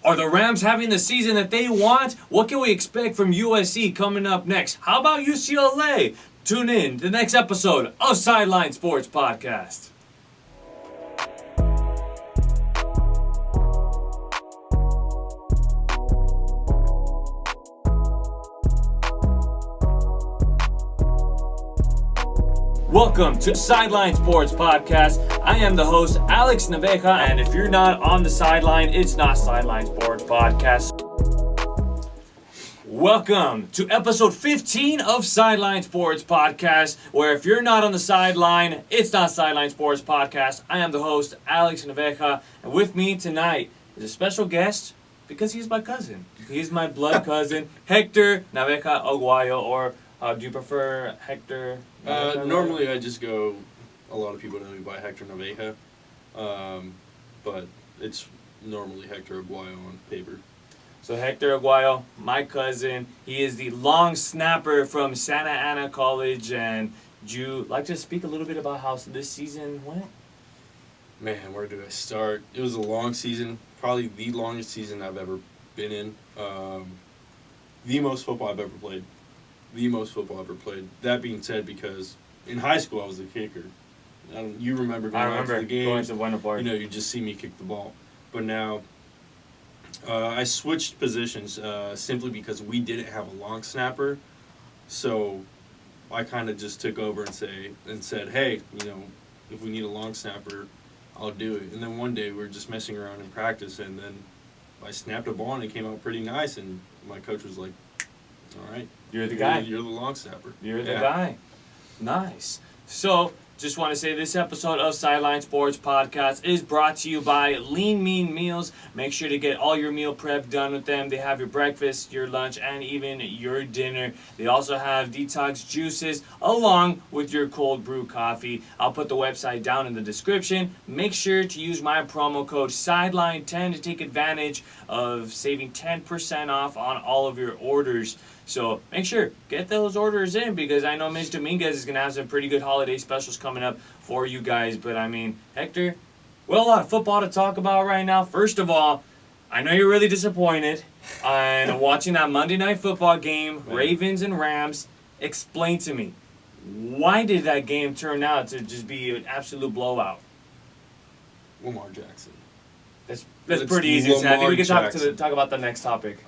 Are the Rams having the season that they want? What can we expect from USC coming up next? How about UCLA? Tune in to the next episode of Sideline Sports Podcast. Welcome to Sideline Sports Podcast. I am the host, Alex Naveja, and if you're not on the sideline, it's not Sideline Sports Podcast. Welcome to episode 15 of Sideline Sports Podcast, where if you're not on the sideline, it's not Sideline Sports Podcast. I am the host, Alex Naveja, and with me tonight is a special guest because he's my cousin. He's my blood cousin, Hector Aguayo, or do you prefer Hector? Normally I just go, a lot of people know me by Hector Naveja, but it's normally Hector Aguayo on paper. So Hector Aguayo, my cousin, he is the long snapper from Santa Ana College, and would you like to speak a little bit about how this season went? Man, where do I start? It was a long season, probably the longest season I've ever been in. The most football I've ever played. That being said, because in high school I was a kicker. You remember going out to the games. Going to Winter Park. You know, you just see me kick the ball. But now I switched positions simply because we didn't have a long snapper. So I kind of just took over and said, hey, you know, if we need a long snapper, I'll do it. And then one day we were just messing around in practice, and then I snapped a ball and it came out pretty nice. And my coach was like, all right. You're the guy. You're the long snapper. You're the guy. Nice. So, just want to say this episode of Sideline Sports Podcast is brought to you by Lean Mean Meals. Make sure to get all your meal prep done with them. They have your breakfast, your lunch, and even your dinner. They also have detox juices along with your cold brew coffee. I'll put the website down in the description. Make sure to use my promo code SIDELINE10 to take advantage of saving 10% off on all of your orders. So make sure, get those orders in, because I know Ms. Dominguez is going to have some pretty good holiday specials coming up for you guys. But I mean, Hector, well, a lot of football to talk about right now. First of all, I know you're really disappointed on watching that Monday Night Football game, Ravens and Rams. Explain to me, why did that game turn out to just be an absolute blowout? Lamar Jackson. That's pretty easy to say. I think we can talk about the next topic.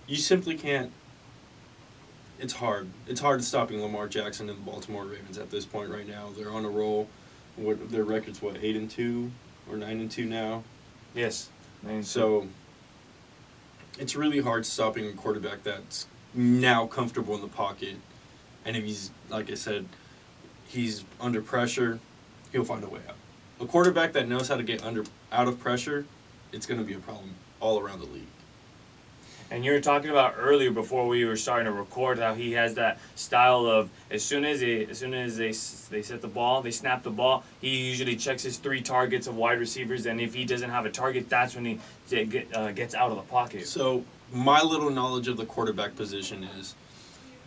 You simply can't. It's hard. It's hard stopping Lamar Jackson and the Baltimore Ravens at this point right now. They're on a roll. Their record's 8-2 or 9-2 now? Yes. 9-2. So it's really hard stopping a quarterback that's now comfortable in the pocket. And if he's, like I said, he's under pressure, he'll find a way out. A quarterback that knows how to get out of pressure, it's going to be a problem all around the league. And you were talking about earlier, before we were starting to record, how he has that style of as soon as they set the ball, they snap the ball, he usually checks his 3 targets of wide receivers, and if he doesn't have a target, that's when he gets out of the pocket. So my little knowledge of the quarterback position is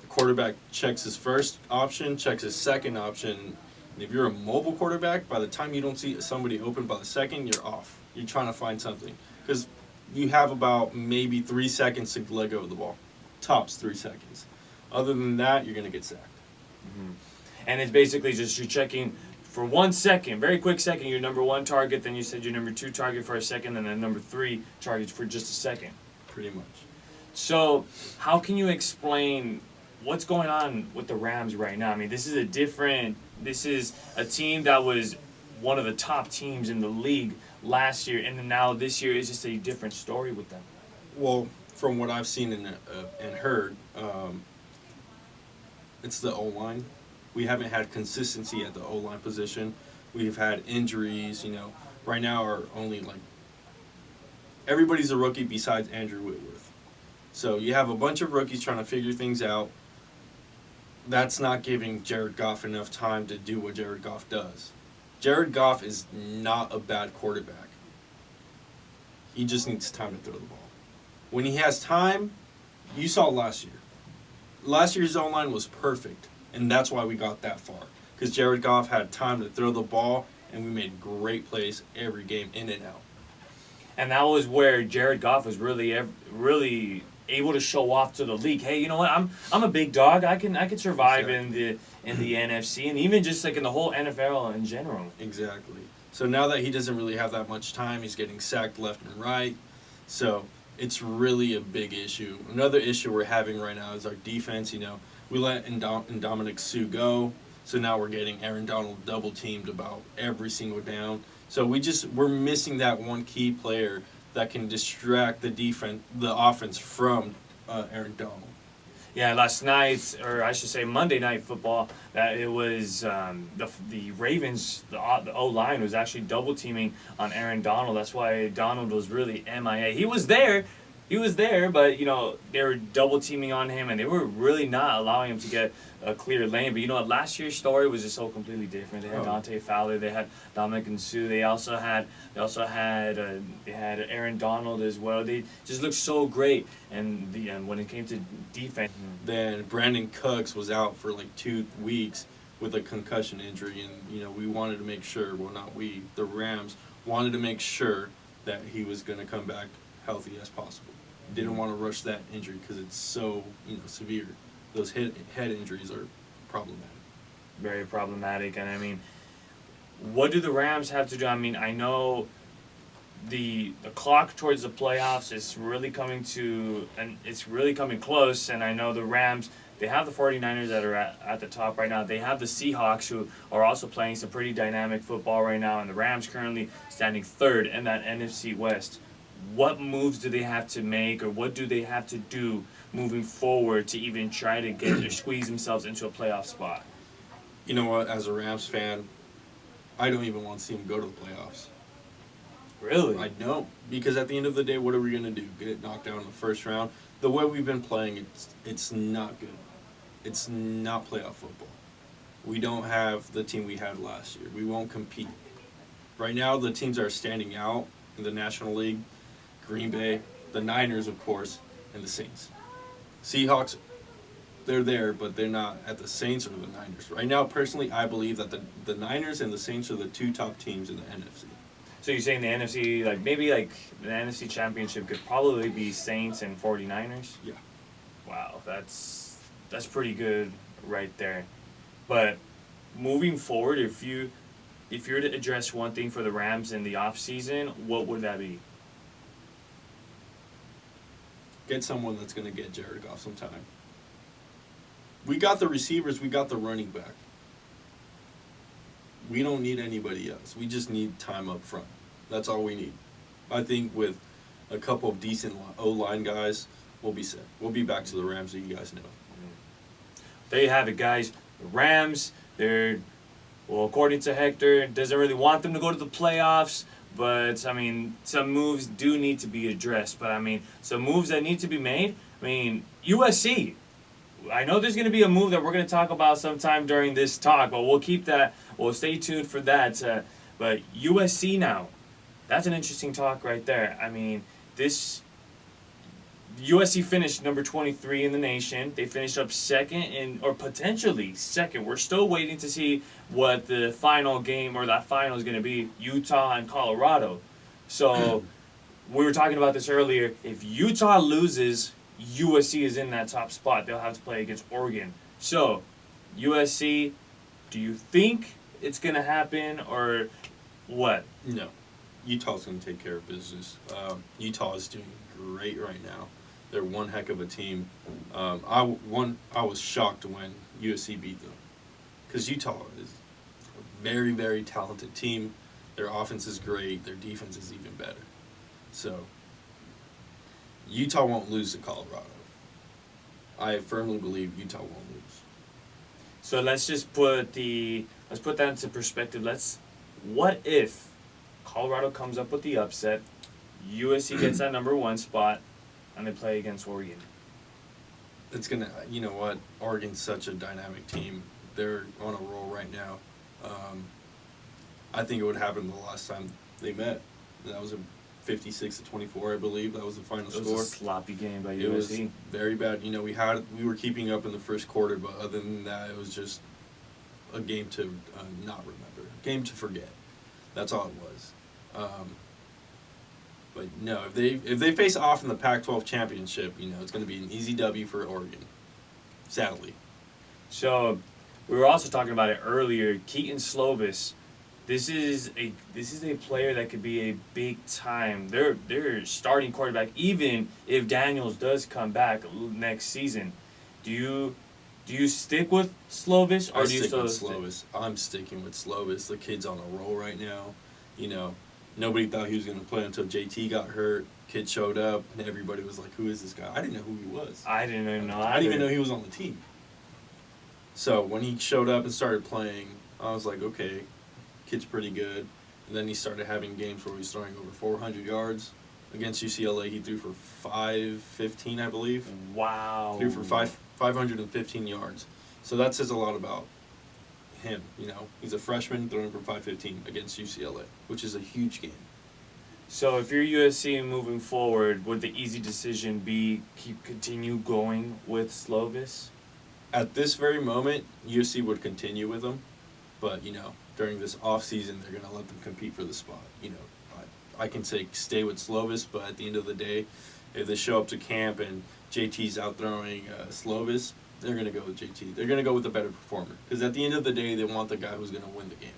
the quarterback checks his first option, checks his second option. And if you're a mobile quarterback, by the time you don't see somebody open by the second, you're off. You're trying to find something. Because you have about maybe 3 seconds to let go of the ball. Tops 3 seconds. Other than that, you're going to get sacked. Mm-hmm. And it's basically just you're checking for 1 second, very quick second, your number 1 target, then you said your number 2 target for a second, and then number 3 targets for just a second. Pretty much. So how can you explain what's going on with the Rams right now? I mean, this is a team that was one of the top teams in the league last year, and then now this year is just a different story with them. Well, from what I've seen and heard, it's the O-line. We haven't had consistency at the O-line position. We've had injuries, you know. Right now are only everybody's a rookie besides Andrew Whitworth. So you have a bunch of rookies trying to figure things out. That's not giving Jared Goff enough time to do what Jared Goff does. Jared Goff is not a bad quarterback. He just needs time to throw the ball. When he has time, you saw last year. Last year's O-line was perfect, and that's why we got that far. Because Jared Goff had time to throw the ball, and we made great plays every game in and out. And that was where Jared Goff was really able to show off to the league. Hey, you know what? I'm a big dog. I can survive Exactly. in the NFC and even just like in the whole NFL in general. Exactly. So now that he doesn't really have that much time, he's getting sacked left and right. So it's really a big issue. Another issue we're having right now is our defense. We let Dominic Sue go, so now we're getting Aaron Donald double teamed about every single down. So we're missing that one key player that can distract the offense from Aaron Donald. Yeah, last night, or I should say Monday Night Football, that it was the Ravens, the O line was actually double teaming on Aaron Donald. That's why Donald was really MIA. He was there, but they were double teaming on him, and they were really not allowing him to get a clear lane. But last year's story was just so completely different. They had Dante Fowler, they had Dominic and Sue, they had Aaron Donald as well. They just looked so great, and when it came to defense, Then Brandon Cooks was out for like 2 weeks with a concussion injury, and we wanted to make sure. Well, not we, the Rams wanted to make sure that he was going to come back healthy as possible. Didn't want to rush that injury because it's so severe. Those head injuries are problematic. very problematic. And I mean, what do the Rams have to do? I mean, I know the clock towards the playoffs is really coming to, and it's really coming close. And I know the Rams, they have the 49ers that are at the top right now. They have the Seahawks, who are also playing some pretty dynamic football right now. And the Rams currently standing third in that NFC West. What moves do they have to make, or what do they have to do moving forward to even try to get or squeeze themselves into a playoff spot? You know what? As a Rams fan, I don't even want to see them go to the playoffs. Really? I don't, because at the end of the day, what are we going to do? Get knocked out in the first round? The way we've been playing, it's not good. It's not playoff football. We don't have the team we had last year. We won't compete. Right now, the teams that are standing out in the National League: Green Bay, the Niners, of course, and the Saints. Seahawks, they're there, but they're not at the Saints or the Niners. Right now, personally, I believe that the Niners and the Saints are the 2 top teams in the NFC. So you're saying the NFC, maybe the NFC Championship could probably be Saints and 49ers? Yeah. Wow, that's pretty good right there. But moving forward, if you were to address one thing for the Rams in the offseason, what would that be? Get someone that's going to get Jared Goff some time. We got the receivers. We got the running back. We don't need anybody else. We just need time up front. That's all we need. I think with a couple of decent O-line guys, we'll be set. We'll be back to the Rams that you guys know. There you have it, guys. The Rams, according to Hector, doesn't really want them to go to the playoffs. But, I mean, some moves do need to be addressed. But, I mean, some moves that need to be made. I mean, USC. I know there's going to be a move that we're going to talk about sometime during this talk. But we'll keep that. We'll stay tuned for that. But USC now. That's an interesting talk right there. I mean, USC finished number 23 in the nation. They finished up second, or potentially second. We're still waiting to see what the final game or that final is going to be, Utah and Colorado. So we were talking about this earlier. If Utah loses, USC is in that top spot. They'll have to play against Oregon. So USC, do you think it's going to happen or what? No. Utah's going to take care of business. Utah is doing great right now. They're one heck of a team. I was shocked when USC beat them, because Utah is a very, very talented team. Their offense is great. Their defense is even better. So Utah won't lose to Colorado. I firmly believe Utah won't lose. So let's put that into perspective. What if Colorado comes up with the upset, USC gets that number 1 spot, and they play against Oregon? It's going to, you know what, Oregon's such a dynamic team. They're on a roll right now. I think it would happen the last time they met. That was a 56-24, I believe. That was the final score. It was a sloppy game by USC. It was very bad. We were keeping up in the first quarter, but other than that, it was just a game to not remember. A game to forget. That's all it was. But no, if they face off in the Pac-12 Championship, it's going to be an easy W for Oregon. Sadly. So, we were also talking about it earlier. Keaton Slovis. This is a player that could be a big time. They're starting quarterback. Even if Daniels does come back next season, do you stick with Slovis or do you still stick with Slovis? I'm sticking with Slovis. The kid's on a roll right now. Nobody thought he was going to play until JT got hurt. Kid showed up, and everybody was like, "Who is this guy?" I didn't know who he was. I didn't even know. I didn't even know he was on the team. So when he showed up and started playing, I was like, "Okay, kid's pretty good." And then he started having games where he was throwing over 400 yards. Against UCLA, he threw for 515, I believe. Wow. Threw for 515 yards. So that says a lot about him. He's a freshman throwing for 515 against UCLA, which is a huge game. So if you're USC moving forward, would the easy decision be continue going with Slovis? At this very moment, USC would continue with him, but during this off season, they're going to let them compete for the spot. I can say stay with Slovis, but at the end of the day, if they show up to camp and JT's out throwing Slovis, they're going to go with JT. They're going to go with the better performer because at the end of the day, they want the guy who's going to win the game.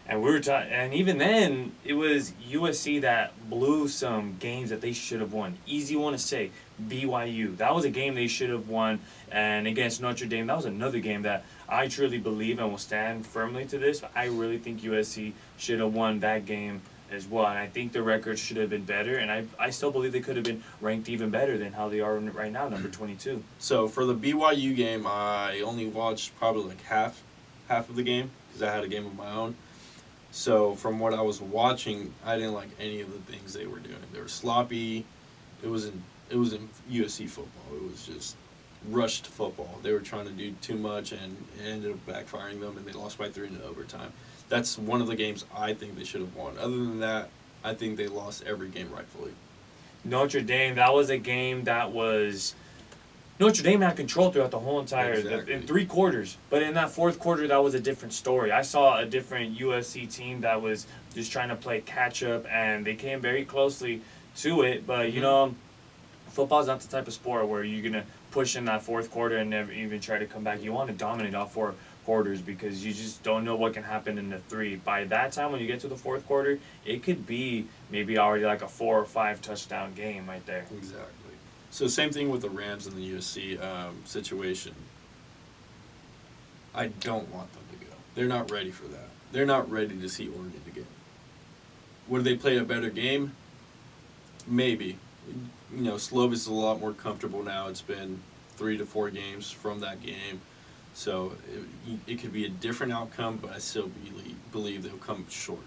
And and even then, it was USC that blew some games that they should have won. Easy one to say, BYU. That was a game they should have won. And against Notre Dame, that was another game that I truly believe and will stand firmly to this. I really think USC should have won that game as well. And I think the record should have been better. And I still believe they could have been ranked even better than how they are right now, number 22. So for the BYU game, I only watched probably like half of the game because I had a game of my own. So from what I was watching, I didn't like any of the things they were doing. They were sloppy. It was in USC football. It was just rushed football. They were trying to do too much, and it ended up backfiring them, and they lost by 3 in overtime. That's one of the games I think they should have won. Other than that, I think they lost every game rightfully. Notre Dame, that was a game that was... Notre Dame had control throughout the whole entire, in 3 quarters. But in that 4th quarter, that was a different story. I saw a different USC team that was just trying to play catch-up, and they came very closely to it. But, football's not the type of sport where you're going to push in that 4th quarter and never even try to come back. You want to dominate all 4 quarters because you just don't know what can happen in the 3. By that time, when you get to the 4th quarter, it could be maybe already like a 4 or 5 touchdown game right there. Exactly. So same thing with the Rams and the USC situation. I don't want them to go. They're not ready for that. They're not ready to see Oregon again. Would they play a better game? Maybe. Slovis is a lot more comfortable now. It's been 3 to 4 games from that game. So it could be a different outcome, but I still believe they'll come short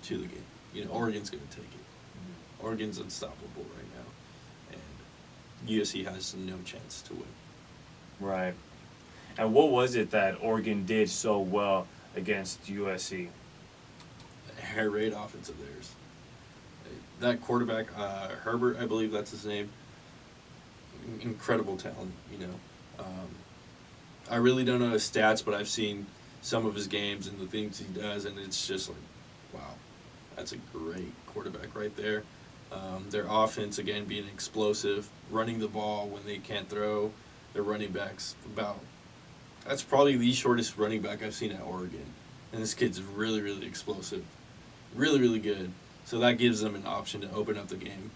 to the game. Oregon's going to take it. Oregon's unstoppable right now. USC has no chance to win. Right. And what was it that Oregon did so well against USC? The air raid offense of theirs. That quarterback, Herbert, I believe that's his name. Incredible talent, I really don't know his stats, but I've seen some of his games and the things he does, and it's just like, wow, that's a great quarterback right there. Their offense, again, being explosive, running the ball when they can't throw. Their running backs that's probably the shortest running back I've seen at Oregon. And this kid's really, really explosive. Really, really good. So that gives them an option to open up the game.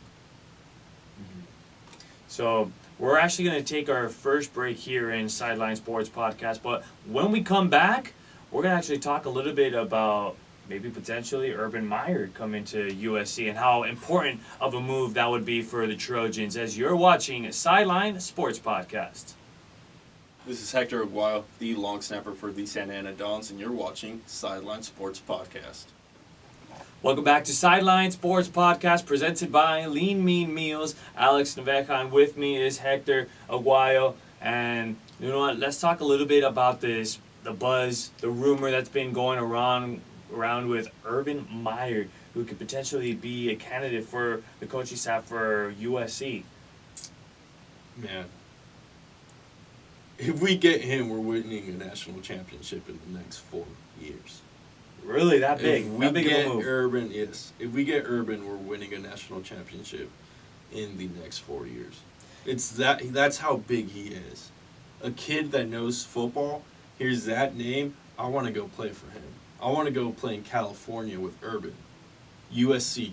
So we're actually going to take our first break here in Sideline Sports Podcast. But when we come back, we're going to actually talk a little bit about maybe potentially Urban Meyer coming to USC and how important of a move that would be for the Trojans as you're watching Sideline Sports Podcast. This is Hector Aguayo, the long snapper for the Santa Ana Dons, and you're watching Sideline Sports Podcast. Welcome back to Sideline Sports Podcast presented by Lean Mean Meals. Alex Navejan, with me is Hector Aguayo. And you know what, let's talk a little bit about the buzz, the rumor that's been going around with Urban Meyer, who could potentially be a candidate for the coaching staff for USC. Man, if we get him, we're winning a national championship in the next 4 years. Really, that big? If we That big get of a move? Urban, yes. If we get Urban, we're winning a national championship in the next 4 years. That's how big he is. A kid that knows football hears that name. I want to go play for him. I want to go play in California with Urban. USC.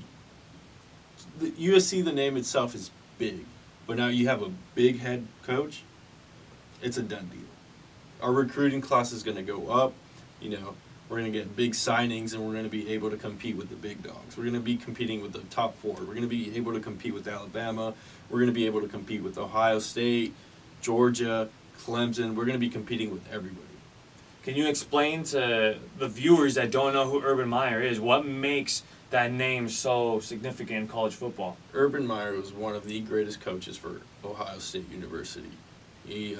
The USC, the name itself is big, but now you have a big head coach. It's a done deal. Our recruiting class is going to go up. You know, we're going to get big signings, and we're going to be able to compete with the big dogs. We're going to be competing with the top four. We're going to be able to compete with Alabama. We're going to be able to compete with Ohio State, Georgia, Clemson. We're going to be competing with everybody. Can you explain to the viewers that don't know who Urban Meyer is, what makes that name so significant in college football? Urban Meyer was one of the greatest coaches for Ohio State University. He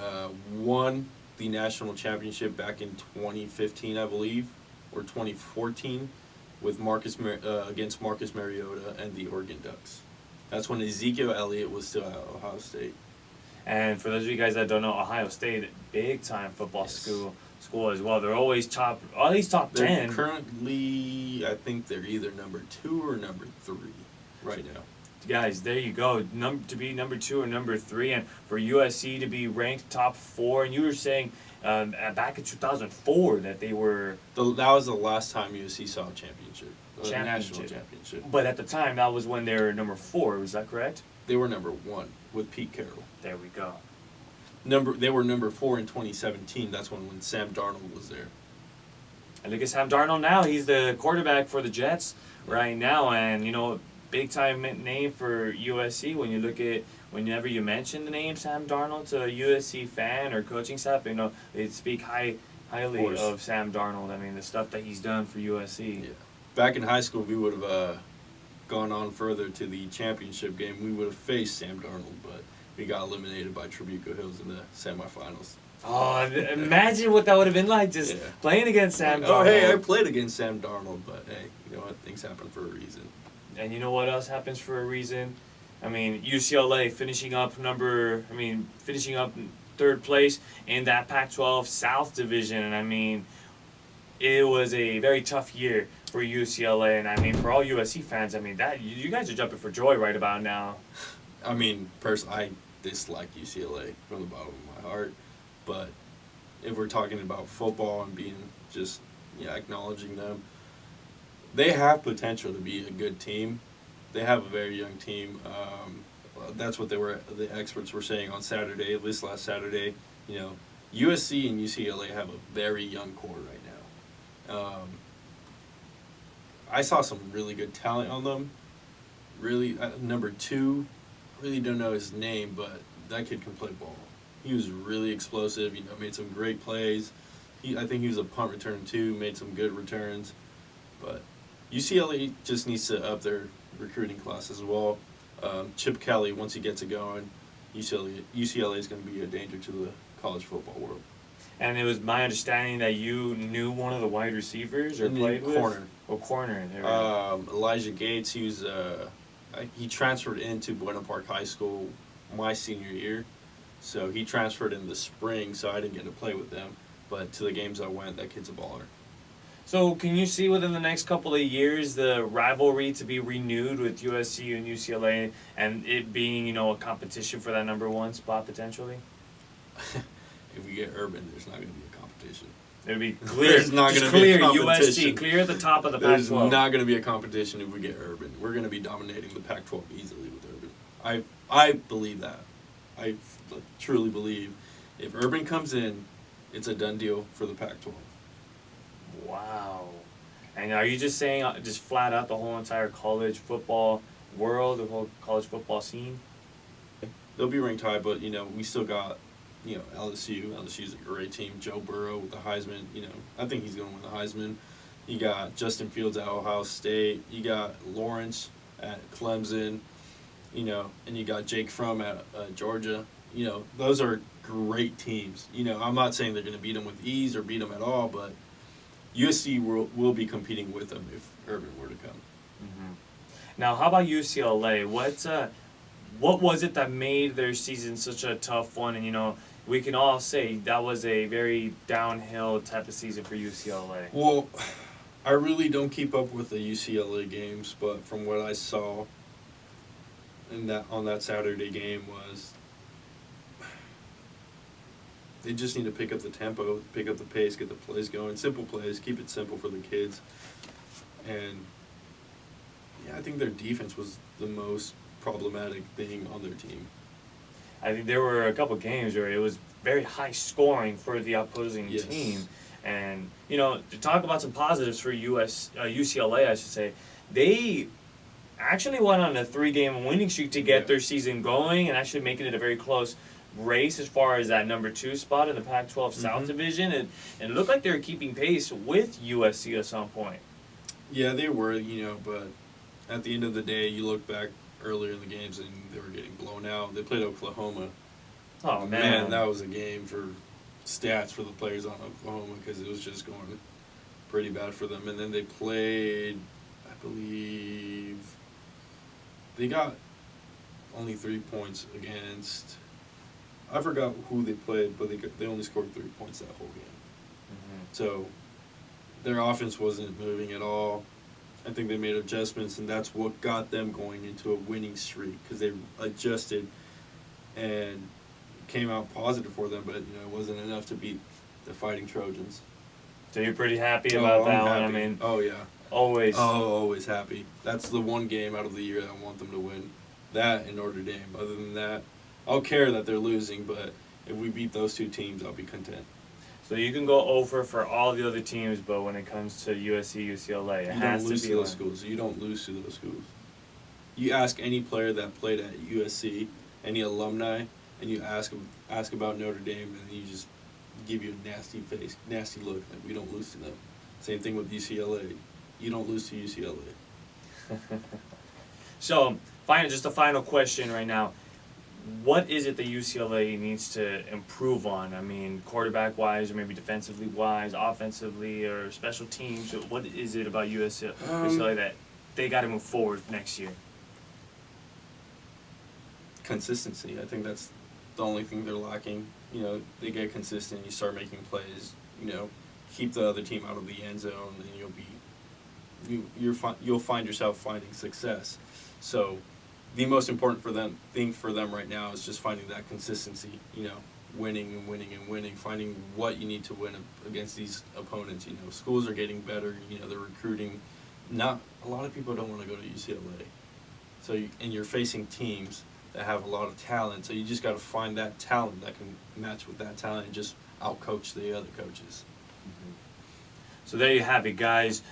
won the national championship back in 2015, I believe, or 2014, with against Marcus Mariota and the Oregon Ducks. That's when Ezekiel Elliott was still at Ohio State. And for those of you guys that don't know, Ohio State, big time football school as well. They're always at least top They're 10. currently, I think they're either number 2 or number 3 right now. Guys, there you go. To be number 2 or number 3, and for USC to be ranked top 4. And you were saying back in 2004 that they were. That was the last time USC saw a championship, national championship. But at the time, that was when they were number 4. Was that correct? They were number 1 with Pete Carroll. There we go. They were number 4 in 2017. That's when Sam Darnold was there. And look at Sam Darnold now. He's the quarterback for the Jets right now, and big time name for USC. Whenever you mention the name Sam Darnold to a USC fan or coaching staff, they speak highly of Sam Darnold. I mean, the stuff that he's done for USC. Yeah. Back in high school, we would have gone on further to the championship game. We would have faced Sam Darnold, but we got eliminated by Tribuco Hills in the semifinals. Oh, imagine what that would have been like just playing against Sam Darnold. Oh, hey, I played against Sam Darnold, but hey, you know what? Things happen for a reason. And you know what else happens for a reason? I mean, UCLA finishing up in third place in that Pac-12 South division. And I mean, it was a very tough year for UCLA. And I mean, for all USC fans, I mean, that you guys are jumping for joy right about now. I mean, personally, I dislike UCLA from the bottom of my heart. But if we're talking about football and being just acknowledging them, they have potential to be a good team. They have a very young team. That's what the experts were saying on Saturday, this last Saturday. USC and UCLA have a very young core right now. I saw some really good talent on them. Really, number 2, really don't know his name, but that kid can play ball. He was really explosive, made some great plays. I think he was a punt return too, made some good returns. But UCLA just needs to up their recruiting class as well. Chip Kelly, once he gets it going, UCLA is going to be a danger to the college football world. And it was my understanding that you knew one of the wide receivers or played with? Corner. Oh, corner. There we go. Elijah Gates, he transferred into Buena Park High School my senior year. So he transferred in the spring, so I didn't get to play with them. But to the games I went, that kid's a baller. So can you see within the next couple of years the rivalry to be renewed with USC and UCLA and it being, a competition for that number 1 spot potentially? If we get Urban, there's not going to be a competition. It would be clear. There's not going to be a competition. USC, clear at the top of the There's Pac-12. not going to be a competition if we get Urban. We're going to be dominating the Pac-12 easily with Urban. I believe that. I truly believe if Urban comes in, it's a done deal for the Pac-12. Wow. And are you just saying, just flat out the whole entire college football world, the whole college football scene? They'll be ranked high, but, we still got, LSU. LSU's a great team. Joe Burrow with the Heisman. I think he's going to win the Heisman. You got Justin Fields at Ohio State. You got Lawrence at Clemson. And you got Jake Fromm at Georgia. Those are great teams. I'm not saying they're going to beat them with ease or beat them at all, but USC will be competing with them if Urban were to come. Mm-hmm. Now, how about UCLA? What was it that made their season such a tough one? And, we can all say that was a very downhill type of season for UCLA. Well, I really don't keep up with the UCLA games, but from what I saw on that Saturday game was they just need to pick up the tempo, pick up the pace, get the plays going. Simple plays, keep it simple for the kids. And, yeah, I think their defense was the most problematic thing on their team. I think there were a couple games where it was very high scoring for the opposing Yes. team. And, to talk about some positives for UCLA, I should say, they actually went on a 3-game winning streak to get their season going and actually making it a very close race as far as that number 2 spot in the Pac-12 South division. And it looked like they were keeping pace with USC at some point. Yeah, they were, but at the end of the day, you look back earlier in the games and they were getting blown out. They played Oklahoma. Oh, man. That was a game for stats for the players on Oklahoma because it was just going pretty bad for them. And then they played, I believe, they got only 3 points against, I forgot who they played, but they only scored 3 points that whole game. So their offense wasn't moving at all. I think they made adjustments, and that's what got them going into a winning streak because they adjusted and came out positive for them, but it wasn't enough to beat the Fighting Trojans. So you're pretty happy about that one? I mean, oh yeah, always. Oh, always happy. That's the one game out of the year that I want them to win. That and Notre Dame. Other than that, I'll care that they're losing, but if we beat those 2 teams, I'll be content. So you can go over for all the other teams, but when it comes to USC, UCLA, it has to be You don't lose to those schools. You don't lose to those schools. You ask any player that played at USC, any alumni, and you ask about Notre Dame, and you just give you a nasty look. Like, we don't lose to them. Same thing with UCLA. You don't lose to UCLA. So, just a final question right now. What is it that UCLA needs to improve on? I mean, quarterback-wise, or maybe defensively-wise, offensively, or special teams? What is it about UCLA that they got to move forward next year? Consistency. I think that's the only thing they're lacking. They get consistent. You start making plays. Keep the other team out of the end zone, and you'll find yourself finding success. So, the most important thing for them right now is just finding that consistency. Winning and winning and winning. Finding what you need to win against these opponents. Schools are getting better. They're recruiting. Not a lot of people don't want to go to UCLA. So, and you're facing teams that have a lot of talent. So you just got to find that talent that can match with that talent and just outcoach the other coaches. So there you have it, guys.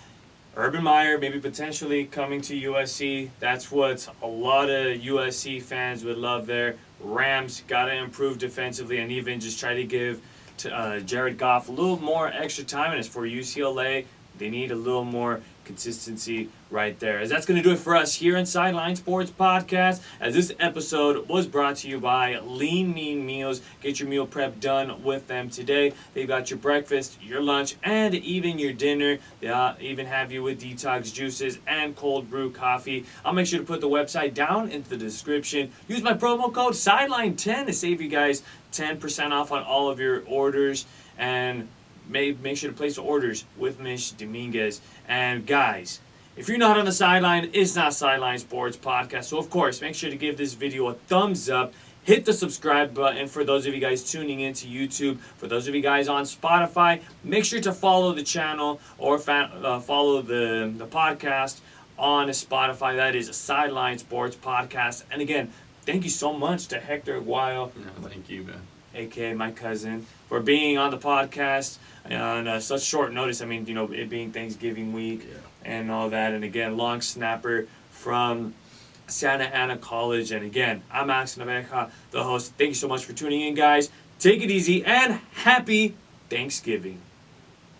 Urban Meyer maybe potentially coming to USC. That's what a lot of USC fans would love there. Rams got to improve defensively and even just try to give Jared Goff a little more extra time. And as for UCLA, they need a little more consistency right there. As that's going to do it for us here in Sideline Sports Podcast, as this episode was brought to you by Lean Mean Meals. Get your meal prep done with them today. They've got your breakfast, your lunch, and even your dinner. They even have you with detox juices and cold brew coffee. I'll make sure to put the website down in the description. Use my promo code Sideline10 to save you guys 10% off on all of your orders. And make sure to place the orders with Miss Dominguez. And guys, if you're not on the sideline, it's not Sideline Sports Podcast. So of course, make sure to give this video a thumbs up. Hit the subscribe button for those of you guys tuning into YouTube. For those of you guys on Spotify, make sure to follow the channel or follow the podcast on Spotify. That is Sideline Sports Podcast. And again, thank you so much to Hector Aguayo. No, thank you, man. A.K.A. my cousin, for being on the podcast on such short notice. I mean, it being Thanksgiving week and all that. And again, long snapper from Santa Ana College. And again, I'm Max Naveja, the host. Thank you so much for tuning in, guys. Take it easy and happy Thanksgiving.